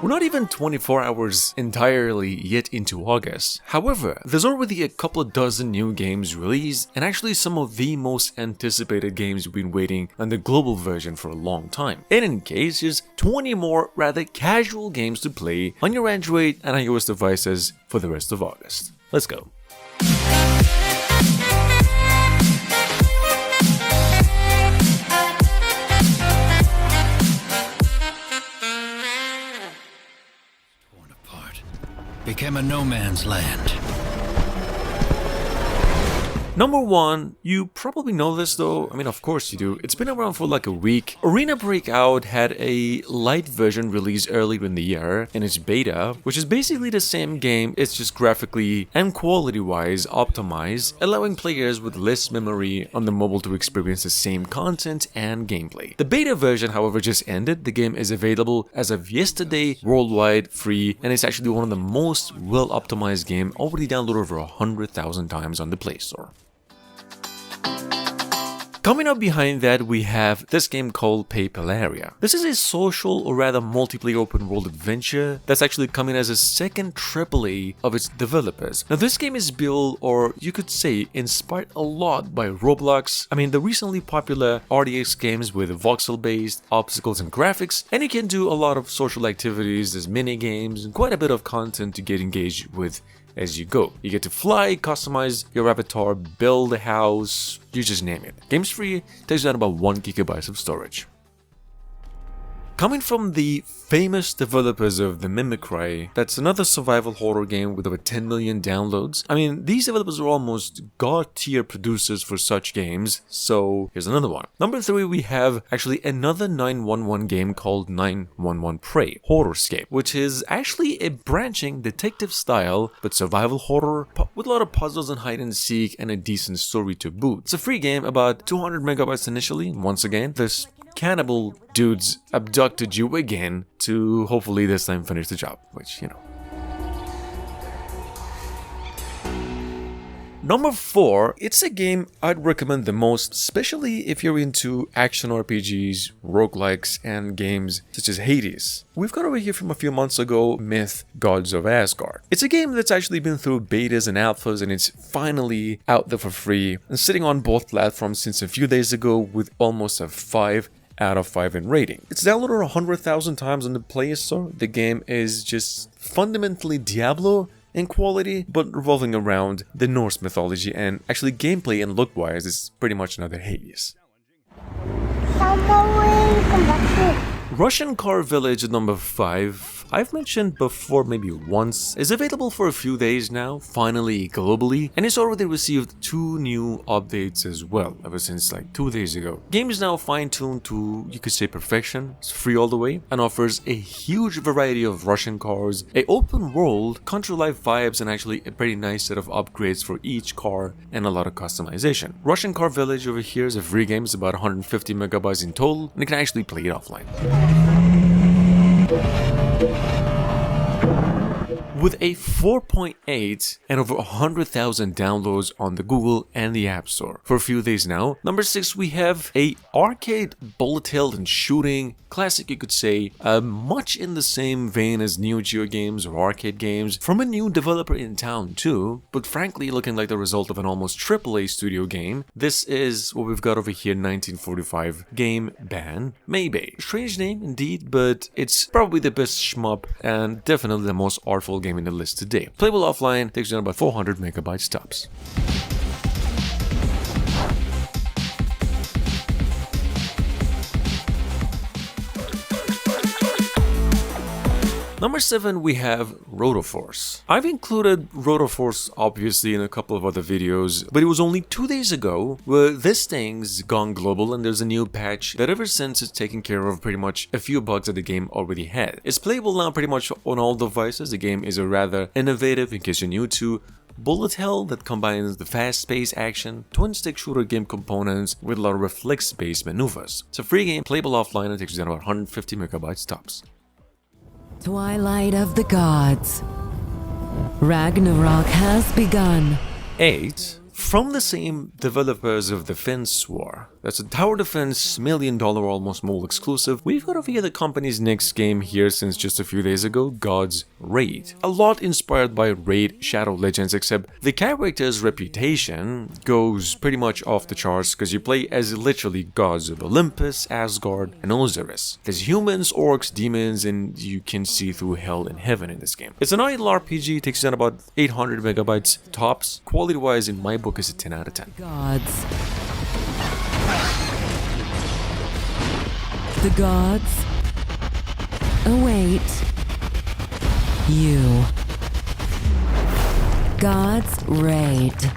We're not even 24 hours entirely yet into August. However, there's already a couple of dozen new games released, and actually some of the most anticipated games we've been waiting on the global version for a long time. In any case, here's 20 more rather casual games to play on your Android and iOS devices for the rest of August. Let's go. Became a no man's land. Number 1, you probably know this though, I mean of course you do, it's been around for like a week. Arena Breakout had a light version released earlier in the year in its beta, which is basically the same game, it's just graphically and quality wise optimized, allowing players with less memory on the mobile to experience the same content and gameplay. The beta version however just ended, the game is available as of yesterday, worldwide, free, and it's actually one of the most well optimized games, already downloaded over 100,000 times on the Play Store. Coming up behind that, we have this game called PLAYABLE. This is a social or rather multiplayer open world adventure that's actually coming as a second AAA of its developers. Now this game is built, or you could say inspired a lot by Roblox. I mean the recently popular RTX games with voxel based obstacles and graphics, and you can do a lot of social activities, there's mini games and quite a bit of content to get engaged with as you go. You get to fly, customize your avatar, build a house, you just name it. Game's free, takes down about 1 GB of storage. Coming from the famous developers of The Mimicry, that's another survival horror game with over 10 million downloads. I mean, these developers are almost god-tier producers for such games, so here's another one. Number 3, we have actually another 911 game called 911 Prey Horrorscape, which is actually a branching detective style but survival horror with a lot of puzzles and hide and seek and a decent story to boot. It's a free game, about 200 megabytes initially. Once again, this cannibal dudes abducted you again to hopefully this time finish the job, which, you know. Number 4, it's a game I'd recommend the most, especially if you're into action RPGs, roguelikes, and games such as Hades. We've got over here from a few months ago, Myth: Gods of Asgard. It's a game that's actually been through betas and alphas and it's finally out there for free and sitting on both platforms since a few days ago with almost a 5 out of 5 in rating. It's downloaded 100,000 times on the Play Store. The game is just fundamentally Diablo in quality, but revolving around the Norse mythology, and actually gameplay and look-wise is pretty much another Hades. Russian Car Village number 5, I've mentioned before maybe once, is available for a few days now, finally globally, and it's already received 2 new updates as well, ever since like 2 days ago. Game is now fine-tuned to, you could say, perfection, it's free all the way, and offers a huge variety of Russian cars, a open world, country life vibes, and actually a pretty nice set of upgrades for each car, and a lot of customization. Russian Car Village over here is a free game, it's about 150 megabytes in total, and you can actually play it offline. With a 4.8 and over 100,000 downloads on the Google and the App Store for a few days now. Number 6, we have a arcade bullet hell and shooting classic, you could say, much in the same vein as Neo Geo games or arcade games, from a new developer in town too, but frankly looking like the result of an almost AAA studio game. This is what we've got over here, 1945 game Ban Maybe. Strange name indeed, but it's probably the best shmup and definitely the most artful game in the list today. Playable offline, takes down about 400 megabytes tops. Number 7, we have Rotoforce. I've included Rotoforce obviously in a couple of other videos, but it was only 2 days ago where this thing's gone global and there's a new patch that ever since it's taken care of pretty much a few bugs that the game already had. It's playable now pretty much on all devices. The game is a rather innovative, in case you're new to, bullet hell that combines the fast-paced action, twin-stick shooter game components with a lot of reflex-based maneuvers. It's a free game, playable offline, and takes down about 150 megabytes tops. Twilight of the Gods. Ragnarok has begun. 8. From the same developers of the Fence War, That's a tower defense, $1 million almost mobile exclusive. We've got over here the company's next game here since just a few days ago, God's Raid. A lot inspired by Raid Shadow Legends, except the character's reputation goes pretty much off the charts because you play as literally gods of Olympus, Asgard, and Osiris. There's humans, orcs, demons, and you can see through hell and heaven in this game. It's an idle RPG, takes down about 800 megabytes tops. Quality-wise, in my book, is a 10 out of 10. Gods. The gods await you. God's Raid.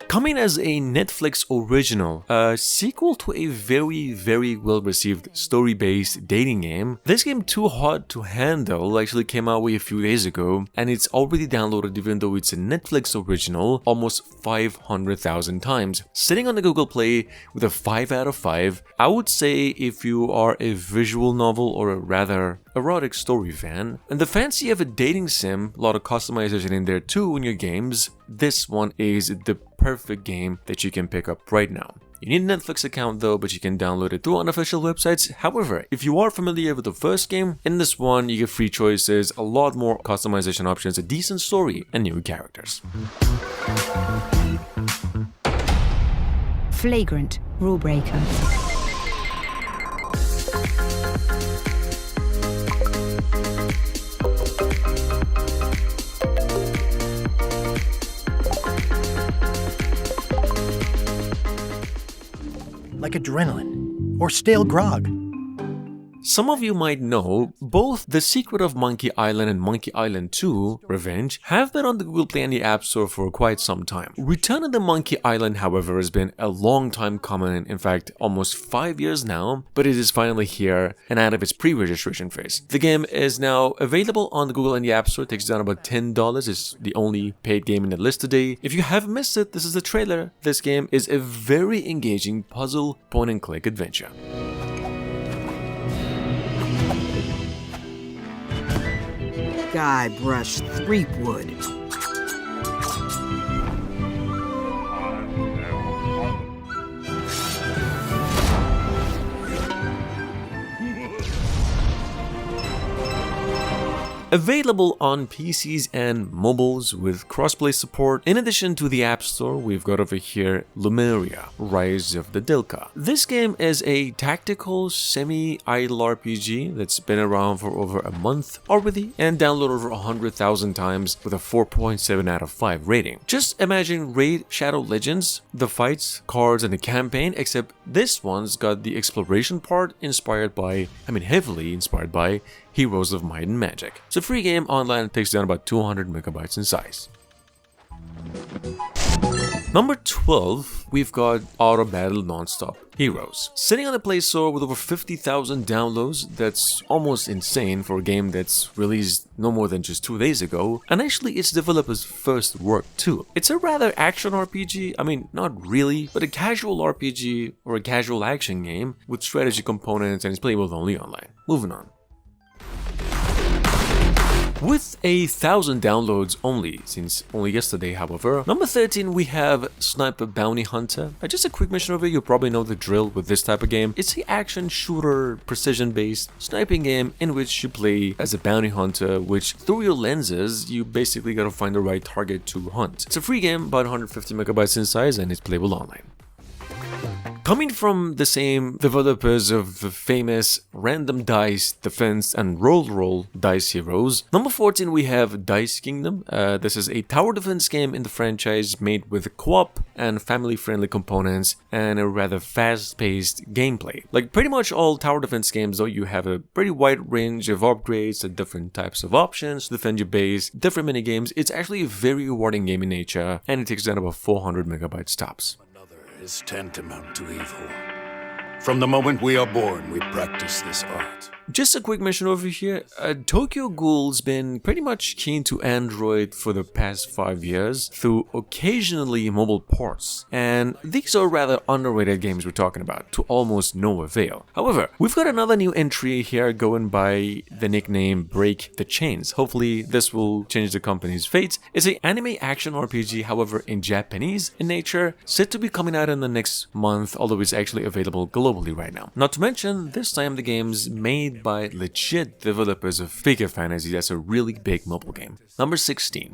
Coming as a Netflix original, a sequel to a very well-received story-based dating game, this game Too Hot to Handle actually came out a few days ago, and it's already downloaded even though it's a Netflix original almost 500,000 times. Sitting on the Google Play with a 5 out of 5, I would say if you are a visual novel or a rather erotic story fan, and the fancy of a dating sim, a lot of customization in there too in your games, this one is the perfect game that you can pick up right now. You need a Netflix account though, but you can download it through unofficial websites. However, if you are familiar with the first game, in this one you get free choices, a lot more customization options, a decent story, and new characters. Flagrant rule breaker. Like adrenaline or stale grog. Some of you might know, both The Secret of Monkey Island and Monkey Island 2, Revenge, have been on the Google Play and the App Store for quite some time. Return of the Monkey Island, however, has been a long time coming, in fact, almost 5 years now, but it is finally here and out of its pre-registration phase. The game is now available on the Google and the App Store, it takes down about $10, it's the only paid game in the list today. If you have missed it, this is the trailer. This game is a very engaging puzzle point-and-click adventure. Guybrush Threepwood. Available on PCs and mobiles with crossplay support. In addition to the App Store, we've got over here Lumeria, Rise of the Delca. This game is a tactical semi-idle RPG that's been around for over a month already and downloaded over 100,000 times with a 4.7 out of 5 rating. Just imagine Raid Shadow Legends, the fights, cards, and the campaign, except this one's got the exploration part inspired by, heavily inspired by Heroes of Might and Magic. It's a free game online, takes down about 200 megabytes in size. Number 12, we've got Auto Battle NonstopHeroes. Sitting on the Play Store with over 50,000 downloads, that's almost insane for a game that's released no more than just 2 days ago, and actually it's developer's first work too. It's a rather action RPG, not really, but a casual RPG or a casual action game with strategy components and it's playable only online. Moving on. With 1,000 downloads only, since only yesterday, however. Number 13, we have Sniper Bounty Hunter. Just a quick mission over, you probably know the drill with this type of game. It's an action shooter, precision-based sniping game in which you play as a bounty hunter, which through your lenses, you basically gotta find the right target to hunt. It's a free game, about 150 megabytes in size, and it's playable online. Coming from the same developers of the famous Random Dice Defense and Roll Dice Heroes, number 14 we have Dice Kingdom. This is a tower defense game in the franchise made with co-op and family-friendly components and a rather fast-paced gameplay. Like pretty much all tower defense games though, you have a pretty wide range of upgrades and different types of options to defend your base, different minigames. It's actually a very rewarding game in nature and it takes down about 400 megabytes tops. Is tantamount to evil. From the moment we are born, we practice this art. Just a quick mention over here, Tokyo Ghoul's been pretty much keen to Android for the past 5 years through occasionally mobile ports, and these are rather underrated games we're talking about, to almost no avail. However, we've got another new entry here going by the nickname Break the Chains. Hopefully this will change the company's fate. It's an anime action RPG, however in Japanese in nature, set to be coming out in the next month, although it's actually available globally right now. Not to mention, this time the game's made by legit developers of Figure Fantasy. That's a really big mobile game. Number 16.